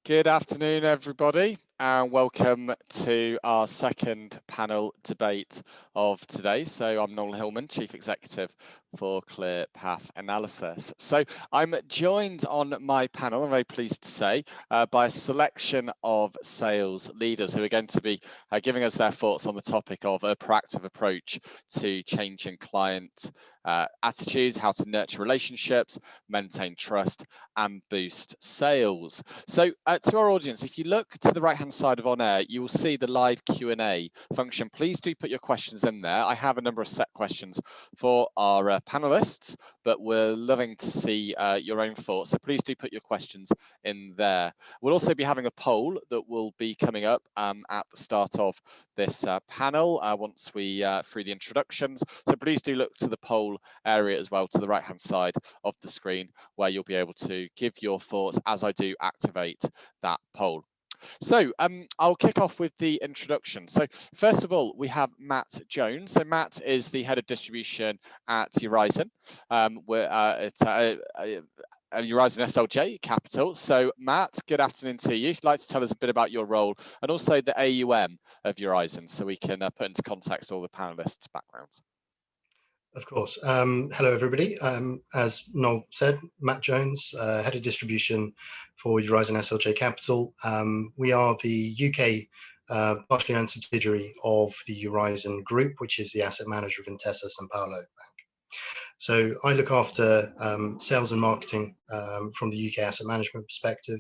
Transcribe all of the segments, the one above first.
Good afternoon, everybody, and welcome to our second panel debate of today. So I'm Noel Hillman, Chief Executive for Clear Path Analysis. So I'm joined on my panel, I'm very pleased to say, by a selection of sales leaders who are going to be giving us their thoughts on the topic of a proactive approach to changing client attitudes, how to nurture relationships, maintain trust, and boost sales. So to our audience, if you look to the right-hand side of On Air, you will see the live Q&A function. Please do put your questions in there. I have a number of set questions for our panelists, but we're loving to see your own thoughts. So please do put your questions in there. We'll also be having a poll that will be coming up at the start of this panel once we through the introductions. So please do look to the poll area as well to the right-hand side of the screen, where you'll be able to give your thoughts as I do activate that poll. So I'll kick off with the introduction. So first of all, we have Matt Jones. So Matt is the head of distribution at Horizon. We're at Horizon SLJ Capital. So Matt, good afternoon to you. If you'd like to tell us a bit about your role and also the AUM of Horizon, so we can put into context all the panelists' backgrounds. Of course. Hello, everybody. As Noel said, Matt Jones, Head of Distribution for Horizon SLJ Capital. We are the UK partially owned subsidiary of the Horizon Group, which is the asset manager of Intesa Sanpaolo Bank. So I look after sales and marketing from the UK asset management perspective,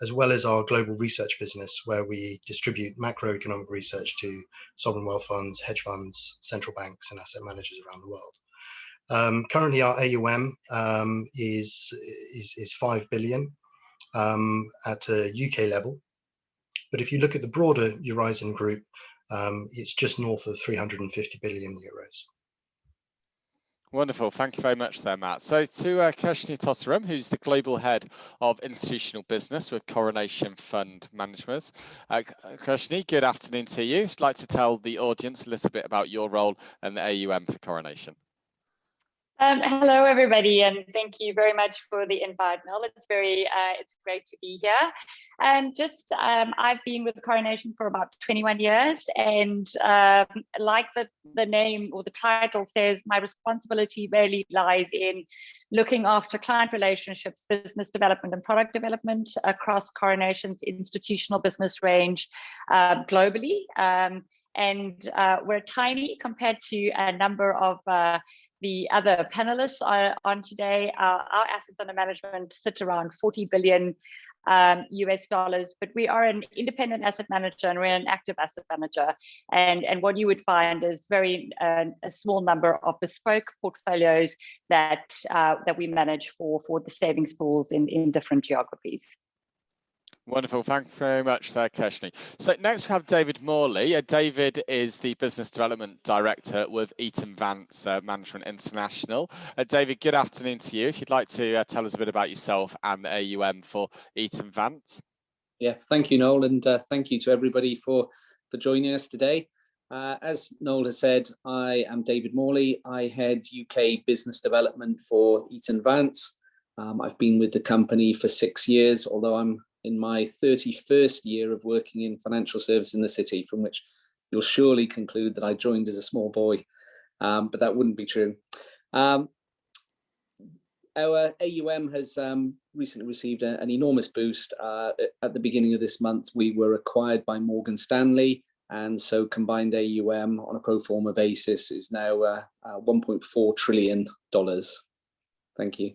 as well as our global research business, where we distribute macroeconomic research to sovereign wealth funds, hedge funds, central banks, and asset managers around the world. Currently, our AUM is 5 billion at a UK level. But if you look at the broader Horizon Group, it's just north of 350 billion euros. Wonderful, thank you very much there, Matt. So to Kirshni Totteram, who's the Global Head of Institutional Business with Coronation Fund Management. Kirshni, good afternoon to you. I'd like to tell the audience a little bit about your role and the AUM for Coronation. Hello, everybody, and thank you very much for the invite, Noel. It's great to be here. And I've been with Coronation for about 21 years, and like the name or the title says, my responsibility really lies in looking after client relationships, business development, and product development across Coronation's institutional business range globally. And we're tiny compared to a number of the other panelists on today. Our assets under management sit around 40 billion US dollars, but we are an independent asset manager and we're an active asset manager. And what you would find is a small number of bespoke portfolios that we manage for the savings pools in different geographies. Wonderful, thank you very much there, Kirshni. So next we have David Morley. David is the Business Development Director with Eaton Vance Management International. David, good afternoon to you. If you'd like to tell us a bit about yourself and the AUM for Eaton Vance. Yeah, thank you, Noel, and thank you to everybody for joining us today. As Noel has said, I am David Morley. I head UK Business Development for Eaton Vance. I've been with the company for 6 years, although I'm in my 31st year of working in financial services in the city, from which you'll surely conclude that I joined as a small boy, but that wouldn't be true. Our AUM has recently received an enormous boost. At the beginning of this month, we were acquired by Morgan Stanley, and so combined AUM on a pro forma basis is now $1.4 trillion. Thank you.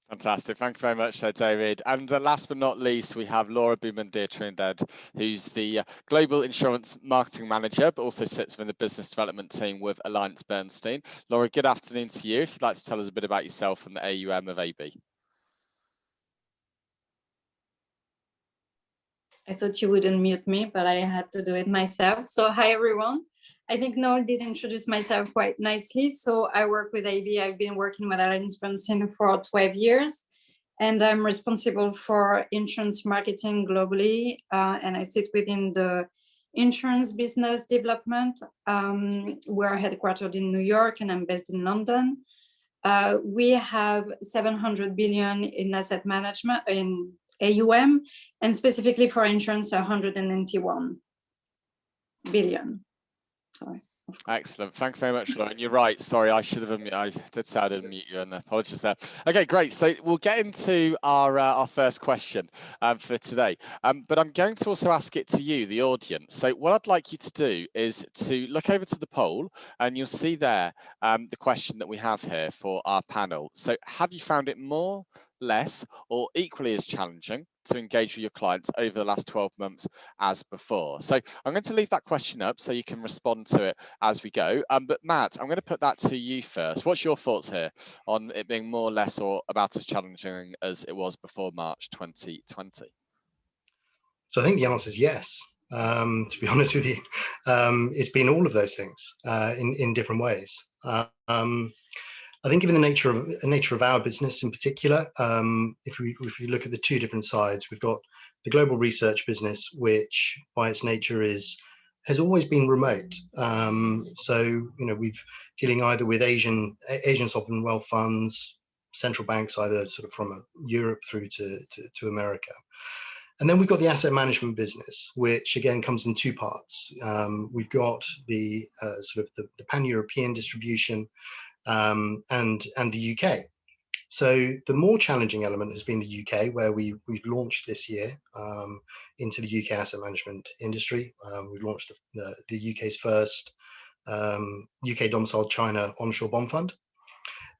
Fantastic, thank you very much, David. And last but not least, we have Laura Boumandir-Trindade, who's the Global Insurance Marketing Manager, but also sits within the Business Development team with Alliance Bernstein. Laura, good afternoon to you. If you'd like to tell us a bit about yourself and the AUM of AB. I thought you wouldn't mute me, but I had to do it myself. So hi, everyone. I think Noel did introduce myself quite nicely. So I work with AB. I've been working with Alliance Bernstein for 12 years, and I'm responsible for insurance marketing globally. And I sit within the insurance business development. We're headquartered in New York, and I'm based in London. We have 700 billion in asset management, in AUM, and specifically for insurance, 191 billion. Sorry. Excellent. Thank you very much, Lauren. You're right. Sorry, I should have. I did say I didn't mute you, and apologies there. Okay, great. So we'll get into our first question for today. But I'm going to also ask it to you, the audience. So what I'd like you to do is to look over to the poll, and you'll see there the question that we have here for our panel. So have you found it more, less, or equally as challenging to engage with your clients over the last 12 months as before? So I'm going to leave that question up so you can respond to it as we go. But Matt, I'm going to put that to you first. What's your thoughts here on it being more, less, or about as challenging as it was before March 2020? So I think the answer is yes. To be honest with you, it's been all of those things in different ways. I think given the nature of our business in particular, if we look at the two different sides, we've got the global research business, which by its nature has always been remote. So we're dealing either with Asian sovereign wealth funds, central banks, either sort of from Europe through to America. And then we've got the asset management business, which again comes in two parts. We've got the sort of the pan-European distribution, and the UK. So the more challenging element has been the UK, where we've launched this year into the UK asset management industry. We've launched the UK's first UK domiciled China onshore bond fund.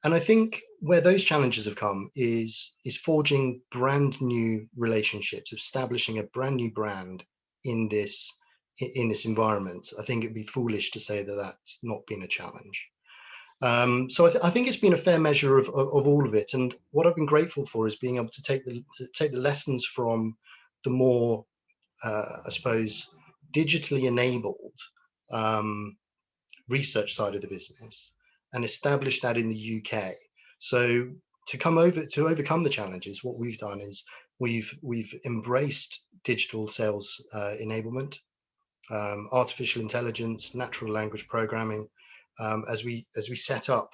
And I think where those challenges have come is forging brand new relationships, establishing a brand new brand in this environment. I think it'd be foolish to say that that's not been a challenge. So I think it's been a fair measure of all of it. And what I've been grateful for is being able to take the lessons from the more, I suppose, digitally enabled research side of the business and establish that in the UK. So to overcome the challenges, what we've done is we've embraced digital sales enablement, artificial intelligence, natural language programming, as we set up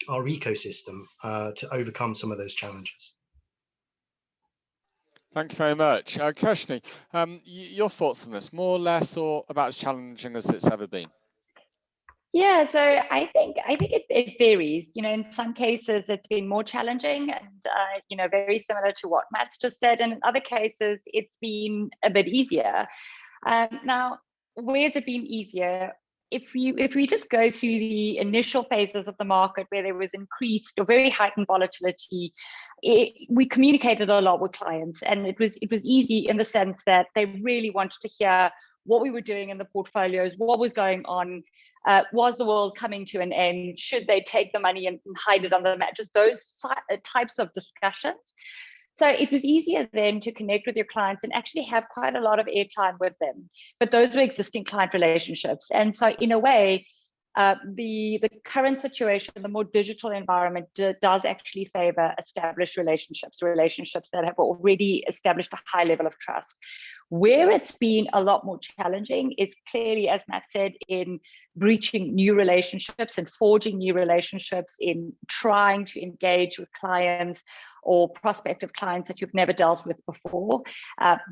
our ecosystem to overcome some of those challenges. Thank you very much. Kirshni, your thoughts on this, more, less, or about as challenging as it's ever been? Yeah, so I think it varies. In some cases it's been more challenging and very similar to what Matt's just said, and in other cases it's been a bit easier. Now, where's it been easier? If we just go through the initial phases of the market where there was increased or very heightened volatility, we communicated a lot with clients, and it was easy in the sense that they really wanted to hear what we were doing in the portfolios, what was going on, was the world coming to an end, should they take the money and hide it under the mat, just those types of discussions. So it was easier then to connect with your clients and actually have quite a lot of airtime with them. But those were existing client relationships. And so in a way, the current situation, the more digital environment does actually favor established relationships that have already established a high level of trust. Where it's been a lot more challenging is clearly, as Matt said, in breaching new relationships and forging new relationships, in trying to engage with clients or prospective clients that you've never dealt with before.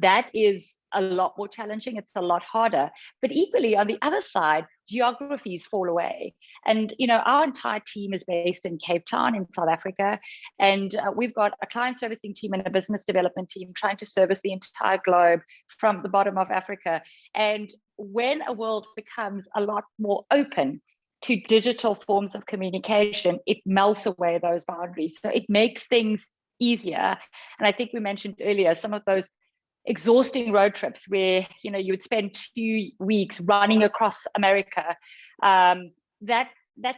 That is a lot more challenging. It's a lot harder. But equally, on the other side, geographies fall away. And our entire team is based in Cape Town in South Africa. And we've got a client servicing team and a business development team trying to service the entire globe from the bottom of Africa. And when a world becomes a lot more open to digital forms of communication, it melts away those boundaries. So it makes things easier. And I think we mentioned earlier some of those exhausting road trips where you would spend 2 weeks running across America, that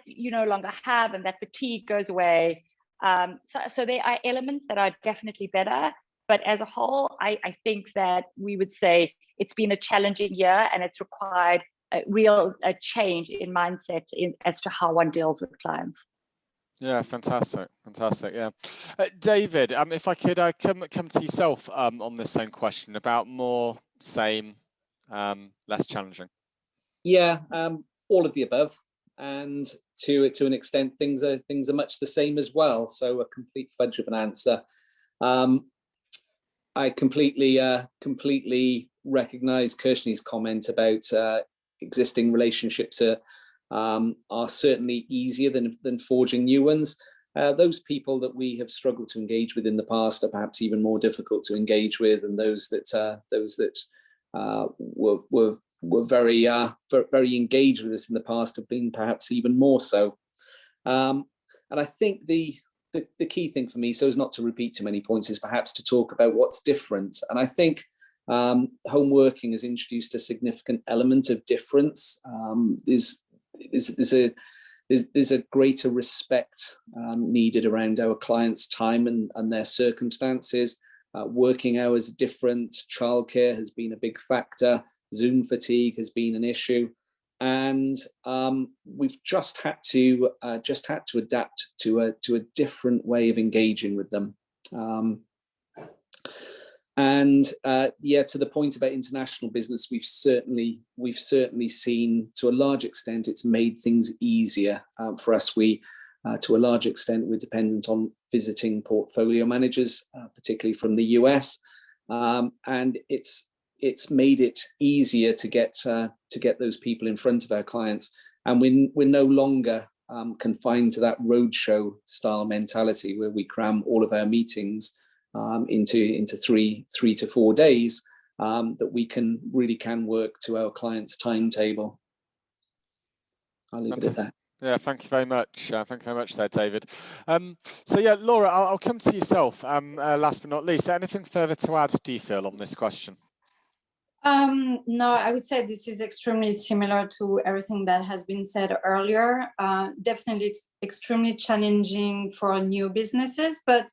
you no longer have, and that fatigue goes away. So there are elements that are definitely better, but as a whole, I think that we would say it's been a challenging year, and it's required a real change in mindset as to how one deals with clients. Yeah, fantastic. Yeah, David, if I could come to yourself on this same question about more, same, less challenging. Yeah, all of the above, and to an extent, things are much the same as well. So a complete fudge of an answer. I completely recognise Kirshni's comment about existing relationships are certainly easier than forging new ones. Those people that we have struggled to engage with in the past are perhaps even more difficult to engage with, and those that were very engaged with us in the past have been perhaps even more so. And I think the key thing for me, so as not to repeat too many points, is perhaps to talk about what's different. And I think home working has introduced a significant element of difference. There's a greater respect needed around our clients' time and their circumstances. Working hours are different. Childcare has been a big factor. Zoom fatigue has been an issue, and we've just had to adapt to a different way of engaging with them. Yeah, to the point about international business, we've certainly seen, to a large extent, it's made things easier for us. To a large extent, we're dependent on visiting portfolio managers, particularly from the US, and it's made it easier to get those people in front of our clients, and we're no longer confined to that roadshow style mentality where we cram all of our meetings into 3 to 4 days, that we can work to our client's timetable. I'll leave it at that. Yeah, thank you very much. Thank you very much there, David. So yeah, Laura, I'll come to yourself. Last but not least, anything further to add, do you feel, on this question? No, I would say this is extremely similar to everything that has been said earlier. Definitely extremely challenging for new businesses, but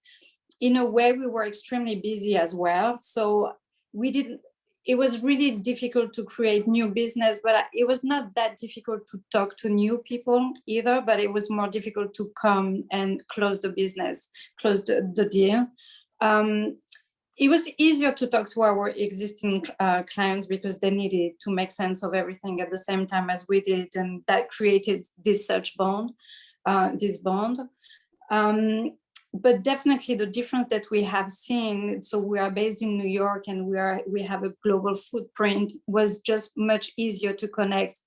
in a way we were extremely busy as well. So it was really difficult to create new business, but it was not that difficult to talk to new people either, but it was more difficult to come and close the business, close the deal. It was easier to talk to our existing clients because they needed to make sense of everything at the same time as we did, and that created this bond. But definitely the difference that we have seen, so we are based in New York and we have a global footprint, was just much easier to connect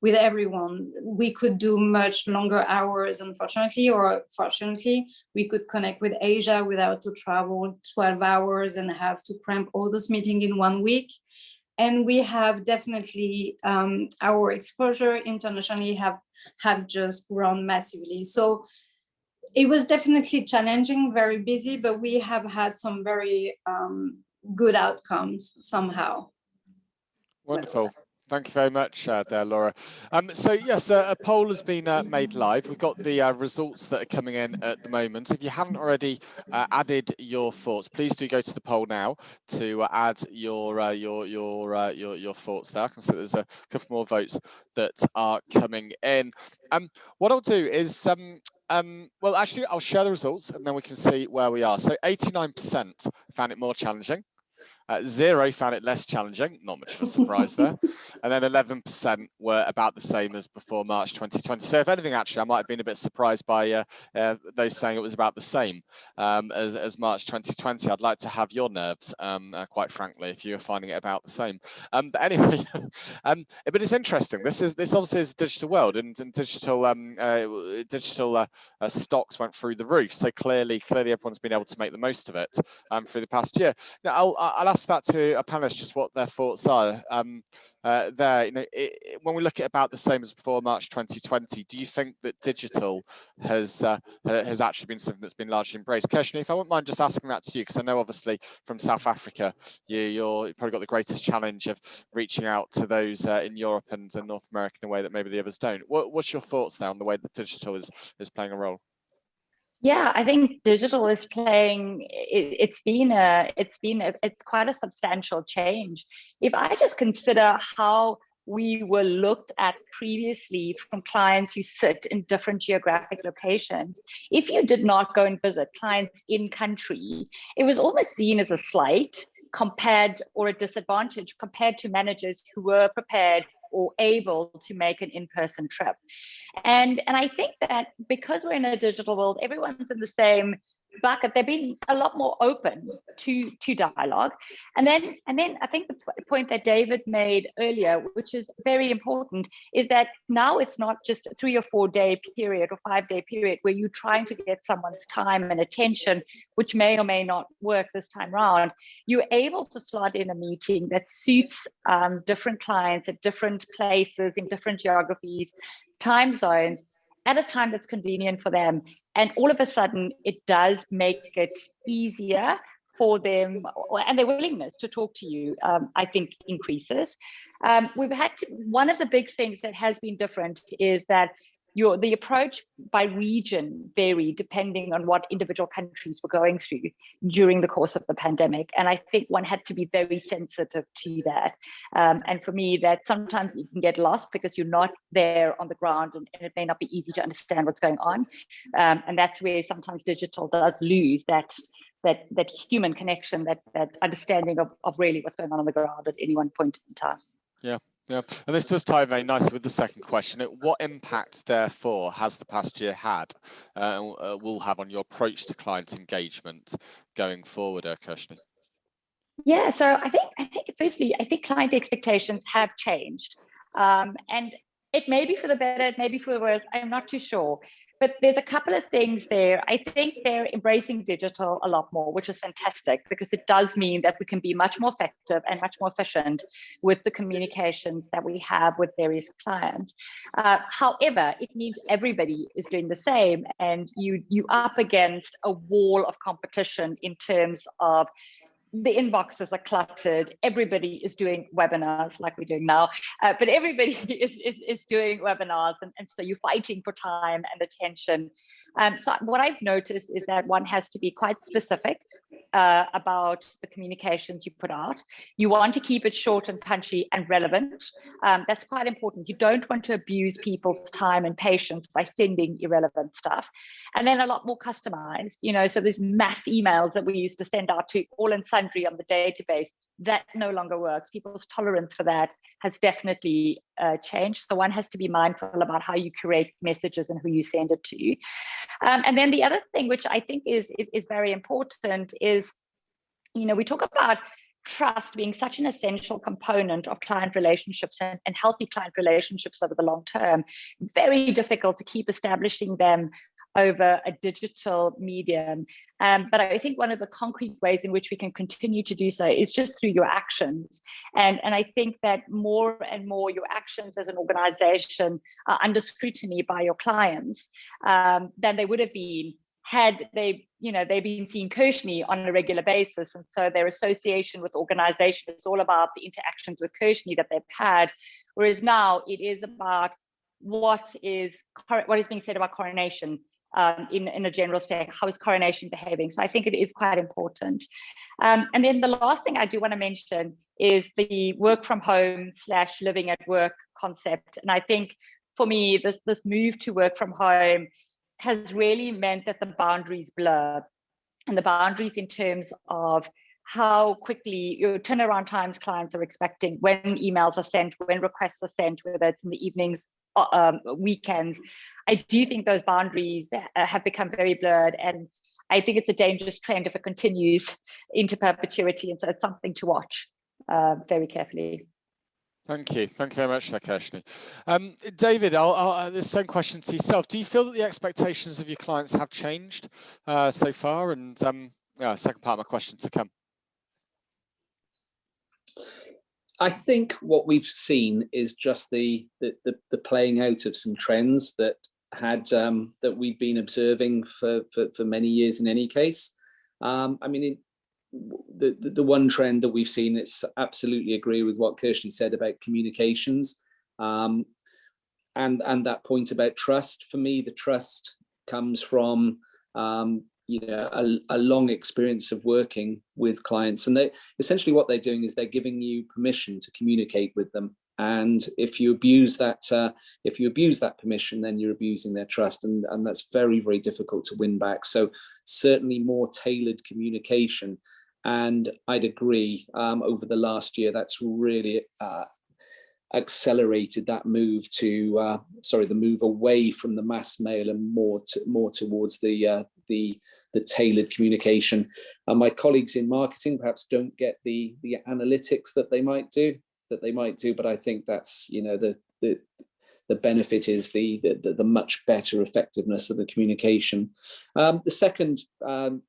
with everyone. We could do much longer hours, unfortunately, or fortunately, we could connect with Asia without to travel 12 hours and have to cramp all those meetings in 1 week. And we have definitely our exposure internationally have just grown massively. So it was definitely challenging, very busy, but we have had some very good outcomes somehow. Wonderful. Thank you very much there, Laura. So yes, a poll has been made live. We've got the results that are coming in at the moment. If you haven't already added your thoughts, please do go to the poll now to add your thoughts there. I can see there's a couple more votes that are coming in. What I'll do is well, actually, I'll share the results and then we can see where we are. So 89% found it more challenging. 0 found it less challenging, not much of a surprise there. And then 11% were about the same as before March 2020. So if anything, actually, I might have been a bit surprised by those saying it was about the same as March 2020. I'd like to have your nerves, quite frankly, if you were finding it about the same. But anyway, but it's interesting. This obviously is a digital world, and digital stocks went through the roof. So clearly everyone's been able to make the most of it through the past year. Now I'll ask that to a panelist, just what their thoughts are there. You know, when we look at about the same as before March 2020, do you think that digital has actually been something that's been largely embraced? Kirshni, if I wouldn't mind just asking that to you, because I know obviously from South Africa, you've probably got the greatest challenge of reaching out to those in Europe and North America in a way that maybe the others don't. What's your thoughts there on the way that digital is playing a role? Yeah, I think digital is playing. It's quite a substantial change. If I just consider how we were looked at previously from clients who sit in different geographic locations, if you did not go and visit clients in country, it was almost seen as a slight or a disadvantage compared to managers who were prepared or able to make an in-person trip. And I think that because we're in a digital world, everyone's in the same bucket, they've been a lot more open to dialogue. And then I think the point that David made earlier, which is very important, is that now it's not just a 3 or 4 day period or 5 day period where you're trying to get someone's time and attention, which may or may not work this time around. You're able to slot in a meeting that suits different clients at different places in different geographies, time zones, at a time that's convenient for them. And all of a sudden, it does make it easier for them, and their willingness to talk to you, I think, increases. We've had one of the big things that has been different is that the approach by region varied depending on what individual countries were going through during the course of the pandemic. And I think one had to be very sensitive to that. And for me, that sometimes you can get lost because you're not there on the ground, and it may not be easy to understand what's going on. And that's where sometimes digital does lose that human connection, that understanding of really what's going on the ground at any one point in time. Yeah, and this does tie very nicely with the second question. What impact, therefore, has the past year had, will have on your approach to client engagement going forward, Kirshni? Yeah, so I think firstly, I think client expectations have changed, and it may be for the better, it may be for the worse. I'm not too sure, but there's a couple of things there. I think they're embracing digital a lot more, which is fantastic, because it does mean that we can be much more effective and much more efficient with the communications that we have with various clients. However, it means everybody is doing the same, and you up against a wall of competition in terms of the inboxes are cluttered. Everybody is doing webinars like we're doing now, but everybody is doing webinars, and so you're fighting for time and attention. So what I've noticed is that one has to be quite specific about the communications you put out. You want to keep it short and punchy and relevant. That's quite important. You don't want to abuse people's time and patience by sending irrelevant stuff. And then a lot more customized, so there's mass emails that we used to send out to all and sundry on the database. That no longer works. People's tolerance for that has definitely changed. So one has to be mindful about how you create messages and who you send it to. And then the other thing, which I think is very important, is, we talk about trust being such an essential component of client relationships and healthy client relationships over the long term. Very difficult to keep establishing them over a digital medium. But I think one of the concrete ways in which we can continue to do so is just through your actions. And I think that more and more your actions as an organization are under scrutiny by your clients than they would have been had they've been seeing Kirshni on a regular basis. And so their association with organization is all about the interactions with Kirshni that they've had. Whereas now it is about what is being said about coronation. In a general spec, how is coronation behaving? So I think it is quite important. And then the last thing I do want to mention is the work from home / living at work concept. And I think for me, this move to work from home has really meant that the boundaries blur, and the boundaries in terms of how quickly your turnaround times clients are expecting, when emails are sent, when requests are sent, whether it's in the evenings, weekends. I do think those boundaries have become very blurred, and I think it's a dangerous trend if it continues into perpetuity. And so it's something to watch very carefully. Thank you very much, Kirshni. David, I'll the same question to yourself. Do you feel that the expectations of your clients have changed so far? And second part of my question to come. I think what we've seen is just the playing out of some trends that we've been observing for many years in any case. The one trend that we've seen, it's absolutely agree with what Kirshni said about communications, and that point about trust. For me, the trust comes from a long experience of working with clients, and essentially what they're doing is they're giving you permission to communicate with them. And if you abuse that permission, then you're abusing their trust, and that's very, very difficult to win back. So certainly more tailored communication. And I'd agree, over the last year, that's really accelerated that move to the move away from the mass mail and more towards the the tailored communication. And my colleagues in marketing perhaps don't get the analytics that they might do, but I think that's, you know, the benefit is the much better effectiveness of the communication. The second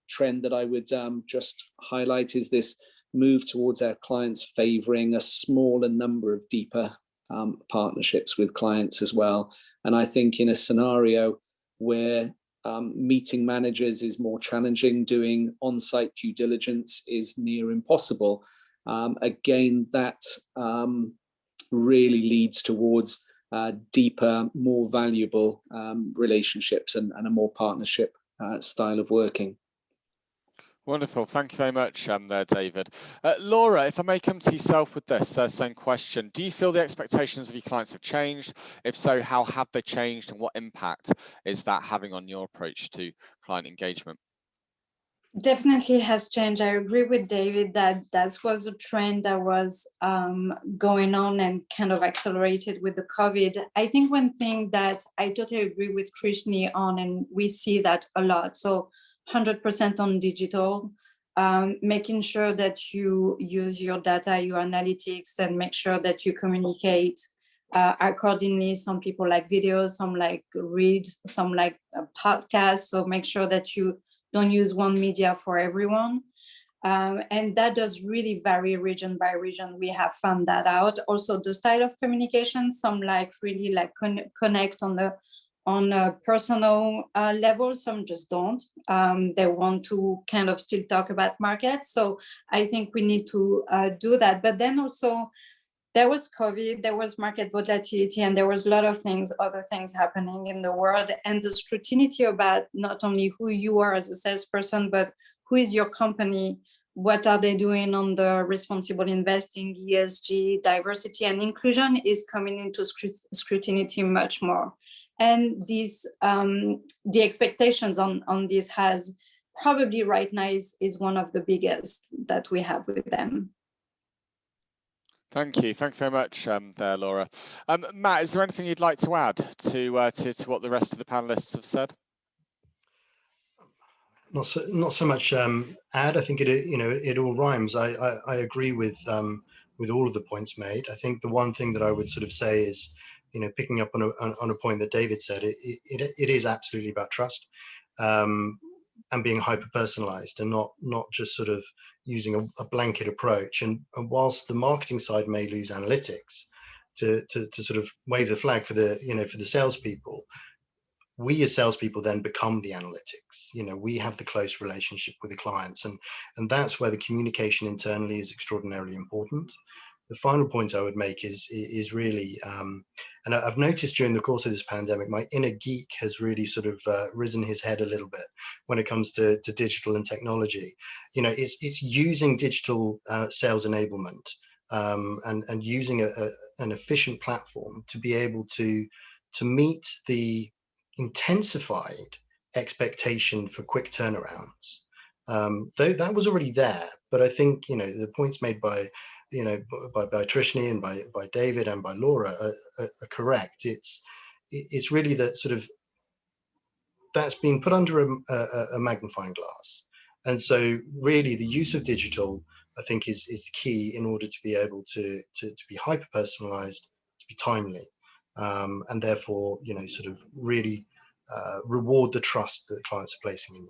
trend that I would just highlight is this move towards our clients favouring a smaller number of deeper partnerships with clients as well. And I think in a scenario where meeting managers is more challenging, doing on-site due diligence is near impossible, again, that really leads towards deeper, more valuable relationships and a more partnership style of working. Wonderful. Thank you very much there, David. Laura, if I may come to yourself with this same question, do you feel the expectations of your clients have changed? If so, how have they changed and what impact is that having on your approach to client engagement? Definitely has changed. I agree with David that was a trend that was going on and kind of accelerated with the COVID. I think one thing that I totally agree with Krishni on, and we see that a lot, so 100% on digital, making sure that you use your data, your analytics, and make sure that you communicate accordingly. Some people like videos, some like read, some like podcasts, so make sure that you don't use one media for everyone. And that does really vary region by region. We have found that out. Also the style of communication, some like really like connect on a personal level, some just don't. They want to kind of still talk about markets. So I think we need to do that. But then also there was COVID, there was market volatility, and there was a lot of other things happening in the world. And the scrutiny about not only who you are as a salesperson, but who is your company, what are they doing on the responsible investing, ESG, diversity and inclusion is coming into scrutiny much more. And these, the expectations on this has probably right now is one of the biggest that we have with them. Thank you very much there, Laura. Matt, is there anything you'd like to add to what the rest of the panelists have said? Not so much add. I think it all rhymes. I agree with all of the points made. I think the one thing that I would sort of say is, picking up on a point that David said, it is absolutely about trust, and being hyper personalized, and not just sort of using a blanket approach. And whilst the marketing side may lose analytics to sort of wave the flag for the for the salespeople, we as salespeople then become the analytics. We have the close relationship with the clients, and that's where the communication internally is extraordinarily important. The final point I would make is really, and I've noticed during the course of this pandemic, my inner geek has really sort of risen his head a little bit when it comes to digital and technology. It's using digital sales enablement and using an efficient platform to be able to meet the intensified expectation for quick turnarounds. Though that was already there, but I think the points made by by Trishni and by David and by Laura are correct. It's really that sort of that's been put under a magnifying glass, and so really the use of digital, I think, is the key in order to be able to be hyper personalized, to be timely, and therefore sort of really reward the trust that clients are placing in you.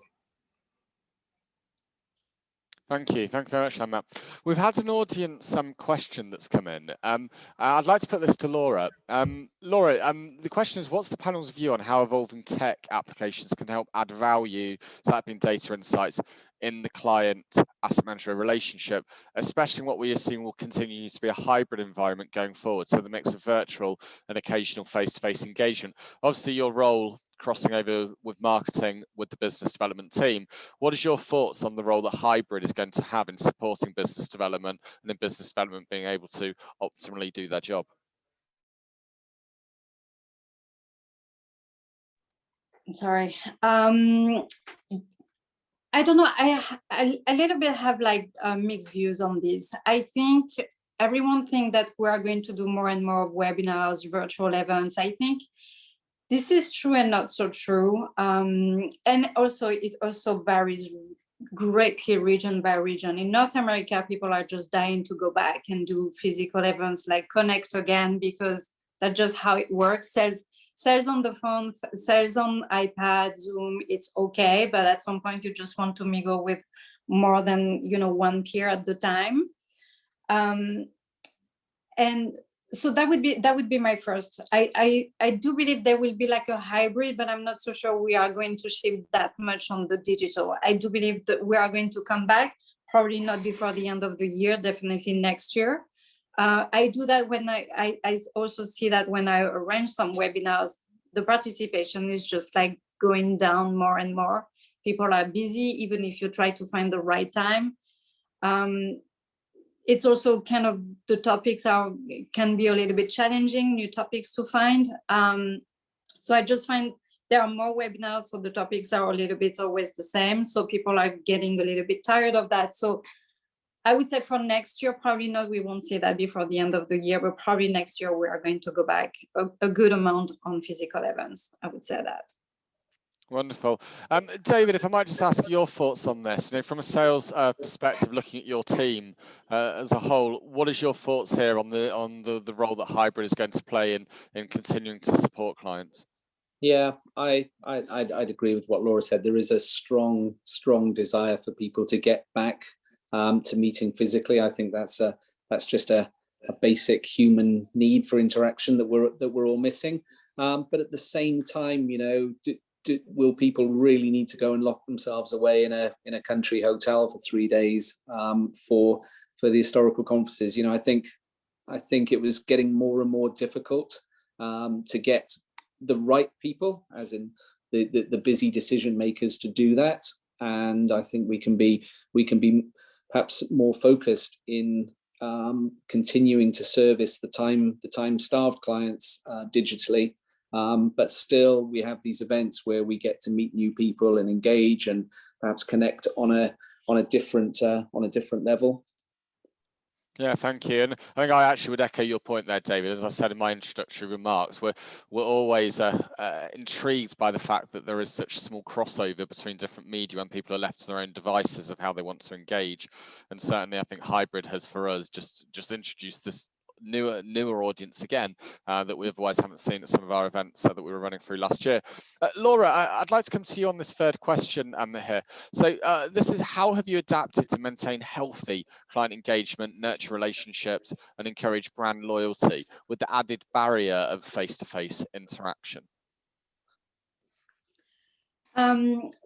Thank you very much, Matt. We've had an audience question that's come in. I'd like to put this to Laura. Laura, the question is, what's the panel's view on how evolving tech applications can help add value to that being data insights in the client asset manager relationship, especially in what we assume will continue to be a hybrid environment going forward, so the mix of virtual and occasional face-to-face engagement. Obviously, your role crossing over with marketing with the business development team. What is your thoughts on the role that hybrid is going to have in supporting business development and in business development being able to optimally do their job? Sorry. I don't know. I a little bit have like mixed views on this. I think everyone thinks that we are going to do more and more of webinars, virtual events. I think This is true and not so true. And also, it also varies greatly region by region. In North America, people are just dying to go back and do physical events like Connect again, because that's just how it works. Sales on the phone, sales on iPad, Zoom, it's okay, but at some point you just want to mingle with more than one peer at the time. And so that would be my first. I do believe there will be like a hybrid, but I'm not so sure we are going to shift that much on the digital. I do believe that we are going to come back, probably not before the end of the year, definitely next year. I do that when I also see that when I arrange some webinars, the participation is just like going down more and more. People are busy, even if you try to find the right time. It's also kind of, the topics can be a little bit challenging, new topics to find. So I just find there are more webinars, so the topics are a little bit always the same. So people are getting a little bit tired of that. So I would say for next year, probably not, we won't see that before the end of the year, but probably next year we are going to go back a good amount on physical events. I would say that. Wonderful. David, if I might just ask your thoughts on this, from a sales perspective, looking at your team as a whole, what is your thoughts here on the role that hybrid is going to play in continuing to support clients? Yeah, I'd agree with what Laura said. There is a strong desire for people to get back to meeting physically. I think that's just a basic human need for interaction that we're all missing. But at the same time, will people really need to go and lock themselves away in a country hotel for 3 days for the historical conferences? I think it was getting more and more difficult to get the right people, as in the busy decision makers, to do that. And I think we can be perhaps more focused in continuing to service the time starved clients digitally. But still, we have these events where we get to meet new people and engage and perhaps connect on a different level. Yeah, thank you. And I think I actually would echo your point there, David. As I said in my introductory remarks, we're always intrigued by the fact that there is such small crossover between different media when people are left to their own devices of how they want to engage. And certainly, I think hybrid has for us just introduced this newer audience again that we otherwise haven't seen at some of our events that we were running through last year. Laura, I'd like to come to you on this third question here. So this is, how have you adapted to maintain healthy client engagement, nurture relationships, and encourage brand loyalty with the added barrier of face-to-face interaction?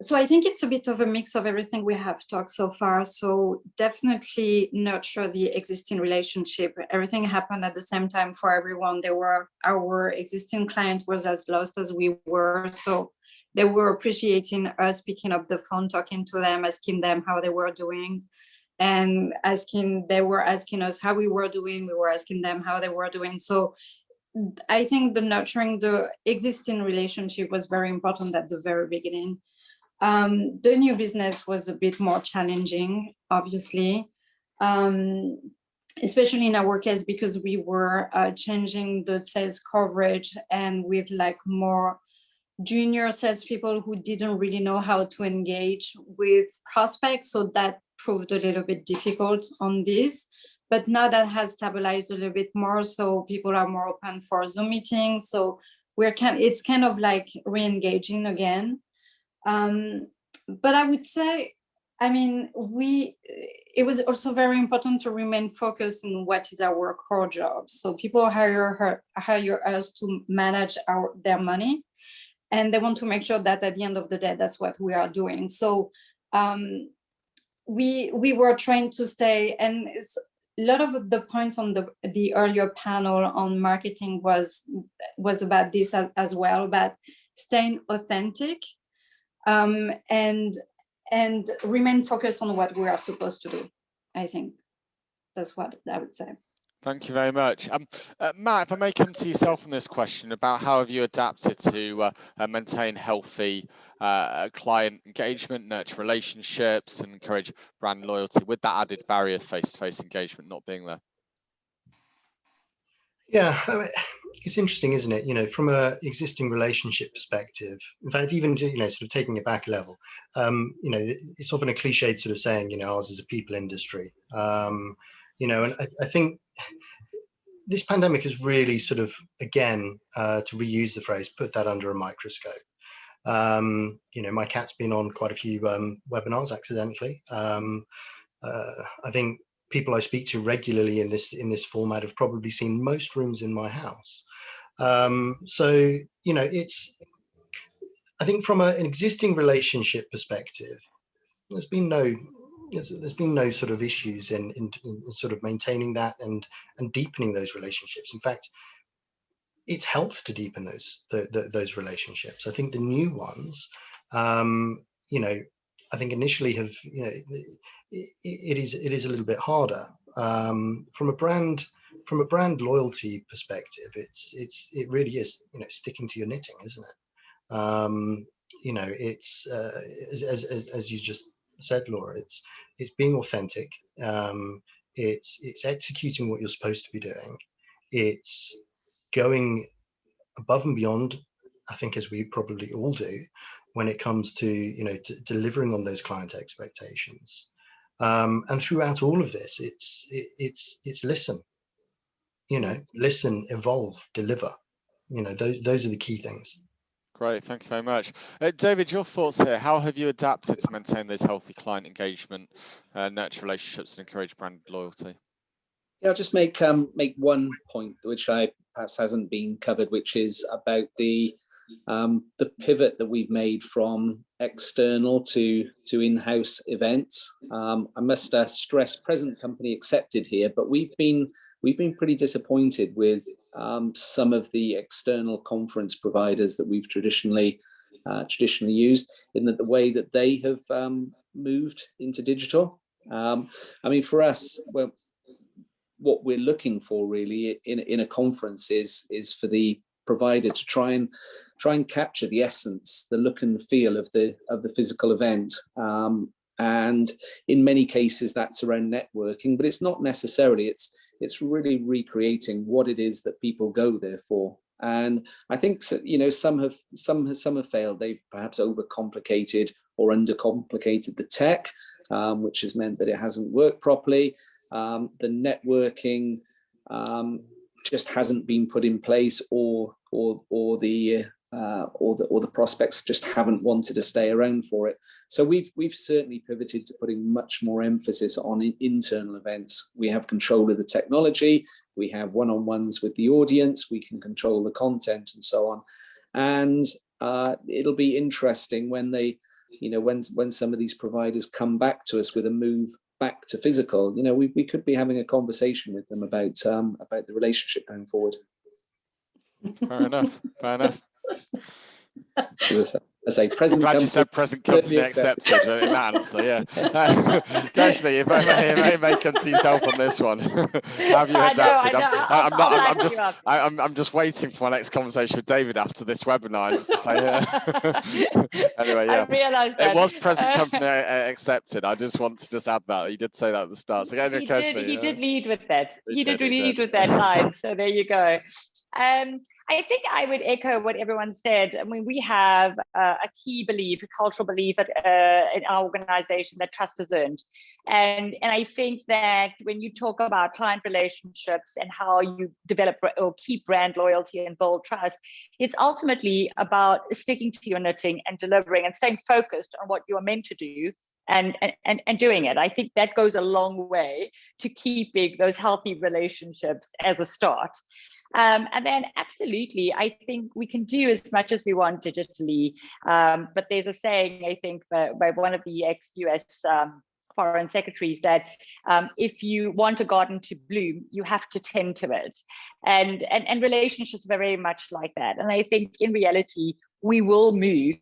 So I think it's a bit of a mix of everything we have talked so far. So definitely nurture the existing relationship. Everything happened at the same time for everyone. Our existing client was as lost as we were. So they were appreciating us picking up the phone, talking to them, asking them how they were doing, and they were asking us how we were doing. We were asking them how they were doing. So I think the nurturing the existing relationship was very important at the very beginning. The new business was a bit more challenging, obviously, especially in our case, because we were changing the sales coverage and with like more junior salespeople who didn't really know how to engage with prospects. So that proved a little bit difficult on this. But now that has stabilized a little bit more, so people are more open for Zoom meetings. So it's kind of like re-engaging again. But I would say, it was also very important to remain focused on what is our core job. So people hire us to manage their money, and they want to make sure that at the end of the day, that's what we are doing. So we were trying to stay, and a lot of the points on the earlier panel on marketing was about this as well, about staying authentic and remain focused on what we are supposed to do. I think that's what I would say. Thank you very much. Matt, if I may come to yourself on this question about how have you adapted to maintain healthy client engagement, nurture relationships, and encourage brand loyalty with that added barrier of face-to-face engagement not being there? Yeah, it's interesting, isn't it? You know, from a existing relationship perspective, in fact, even, you know, sort of taking it back a level, you know, it's often a cliched sort of saying, you know, ours is a people industry. You know, and I think this pandemic has really sort of, again, to reuse the phrase, put that under a microscope. You know, my cat's been on quite a few webinars accidentally. I think people I speak to regularly in this format have probably seen most rooms in my house. So, you know, I think from an existing relationship perspective, there's been no sort of issues in sort of maintaining that and deepening those relationships. In fact, it's helped to deepen those relationships. I think the new ones, you know, I think initially have, you know, it is a little bit harder from a brand loyalty perspective. It really is, you know, sticking to your knitting, isn't it? You know, it's as you just said, Laura, it's being authentic. It's executing what you're supposed to be doing. It's going above and beyond, I think, as we probably all do, when it comes to, you know, delivering on those client expectations. And throughout all of this, it's listen, you know, listen, evolve, deliver. You know, those are the key things. Great, thank you very much. David, your thoughts here. How have you adapted to maintain those healthy client engagement, nurture relationships, and encourage brand loyalty? Yeah, I'll just make one point which I perhaps hasn't been covered, which is about the pivot that we've made from external to in-house events. I must stress, present company accepted here, but we've been pretty disappointed with some of the external conference providers that we've traditionally used, in that the way that they have moved into digital. I mean, for us, well, what we're looking for really in a conference is for the provider to try and capture the essence, the look and feel of the physical event. And in many cases that's around networking, but it's not necessarily. It's really recreating what it is that people go there for. And I think, you know, some have failed. They've perhaps overcomplicated or undercomplicated the tech, which has meant that it hasn't worked properly. The networking just hasn't been put in place, or the prospects just haven't wanted to stay around for it. So we've certainly pivoted to putting much more emphasis on internal events. We have control of the technology, we have one-on-ones with the audience, we can control the content and so on. And it'll be interesting when they, you know, when some of these providers come back to us with a move back to physical. You know, we could be having a conversation with them about the relationship going forward. Fair enough. Fair enough. As I say, present. Glad you said present company accepted in that answer. Yeah. Actually, if I may come to yourself on this one, have you adapted? I'm just waiting for my next conversation with David after this webinar, just to say. Anyway, yeah. I realized that. It was present company accepted. I just want to add that. He did say that at the start. So he did lead with that. He did lead with that line. So there you go. I think I would echo what everyone said. I mean, we have a key belief, a cultural belief in our organization that trust is earned. And I think that when you talk about client relationships and how you develop or keep brand loyalty and build trust, it's ultimately about sticking to your knitting and delivering and staying focused on what you are meant to do and doing it. I think that goes a long way to keeping those healthy relationships as a start. And then absolutely, I think we can do as much as we want digitally. But there's a saying, I think, by one of the ex-US foreign secretaries that if you want a garden to bloom, you have to tend to it. And relationships are very much like that. And I think in reality, we will move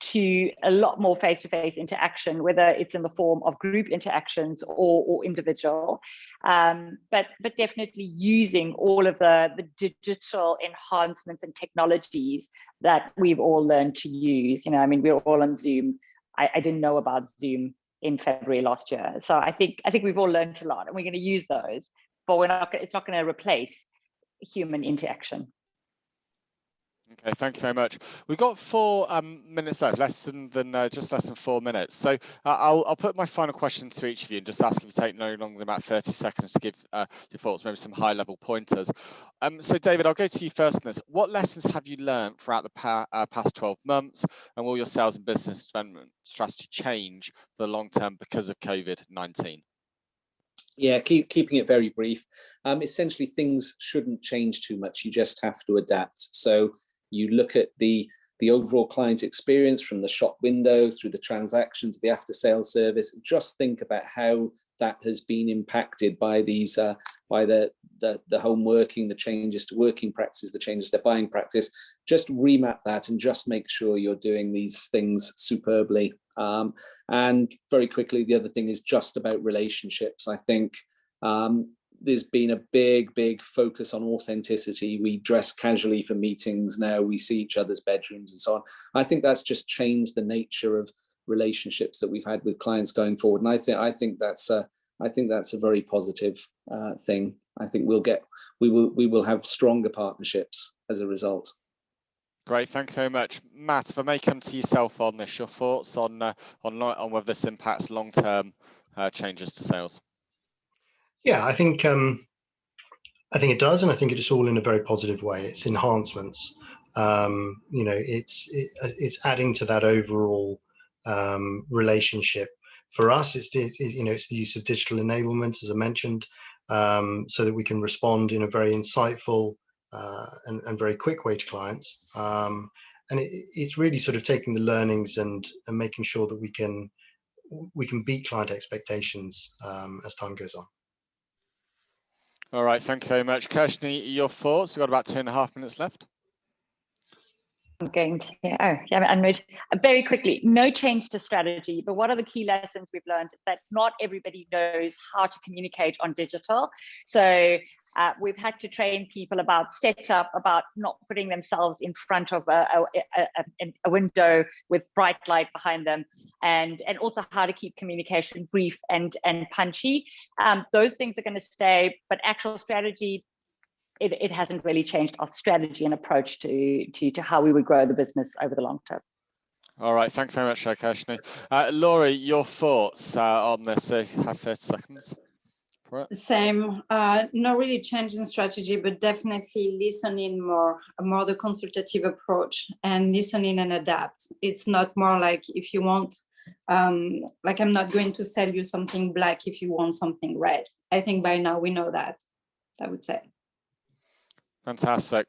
to a lot more face-to-face interaction, whether it's in the form of group interactions or individual, but definitely using all of the digital enhancements and technologies that we've all learned to use. You know, I mean, we're all on Zoom. I didn't know about Zoom in February last year. So I think we've all learned a lot, and we're going to use those, but it's not going to replace human interaction. Okay, thank you very much. We've got 4 minutes left, just less than 4 minutes. So I'll put my final question to each of you and just ask if you take no longer than about 30 seconds to give your thoughts, maybe some high-level pointers. So David, I'll go to you first on this. What lessons have you learned throughout the past 12 months, and will your sales and business development strategy change for the long term because of COVID-19? Yeah, keeping it very brief. Essentially, things shouldn't change too much. You just have to adapt. So you look at the overall client experience from the shop window through the transactions, the after sales service. Just think about how that has been impacted by these by the home working, the changes to working practices, the changes to buying practice. Just remap that and just make sure you're doing these things superbly. And very quickly, the other thing is just about relationships. I think there's been a big focus on authenticity. We dress casually for meetings now. We see each other's bedrooms and so on. I think that's just changed the nature of relationships that we've had with clients going forward. And I think that's a very positive thing. I think we will have stronger partnerships as a result. Great, thank you very much, Matt. If I may come to yourself on this, your thoughts on whether this impacts long-term changes to sales. Yeah, I think it does, and I think it's all in a very positive way. It's enhancements. It's adding to that overall relationship. For us, it's the use of digital enablement, as I mentioned, so that we can respond in a very insightful and very quick way to clients. And it's really sort of taking the learnings and making sure that we can beat client expectations as time goes on. All right, thank you very much. Kirshni, your thoughts? We've got about 2.5 minutes left. I'm going to, unmute very quickly. No change to strategy, but what are the key lessons we've learned is that not everybody knows how to communicate on digital. So we've had to train people about setup, about not putting themselves in front of a window with bright light behind them, and also how to keep communication brief and punchy. Those things are going to stay, but actual strategy, it hasn't really changed our strategy and approach to how we would grow the business over the long term. All right, thank you very much, Kirshni. Laurie, your thoughts on this? You have 30 seconds for it. Same, not really changing strategy, but definitely listening more the consultative approach and listening and adapt. It's not more like if you want, like I'm not going to sell you something black if you want something red. I think by now we know that, I would say. Fantastic.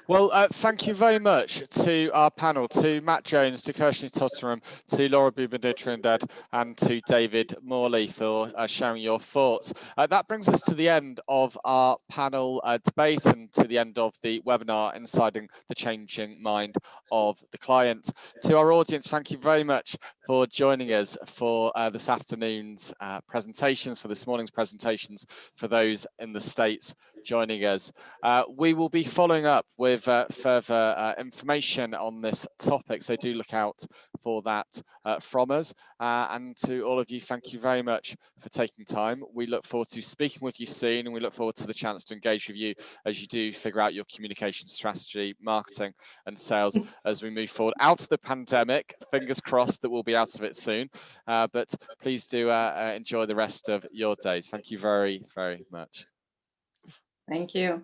Well, thank you very much to our panel, to Matt Jones, to Kirshni Totteram, to Laura Buba-Trindad, and to David Morley for sharing your thoughts. That brings us to the end of our panel debate and to the end of the webinar, Inciting the Changing Mind of the Client. To our audience, thank you very much for joining us for this afternoon's presentations, for this morning's presentations, for those in the States joining us. We will be following up with further information on this topic, so do look out for that from us. And to all of you, thank you very much for taking time. We look forward to speaking with you soon, and we look forward to the chance to engage with you as you do figure out your communication strategy, marketing and sales as we move forward out of the pandemic. Fingers crossed that we'll be out of it soon, but please do enjoy the rest of your days. Thank you very, very much. Thank you.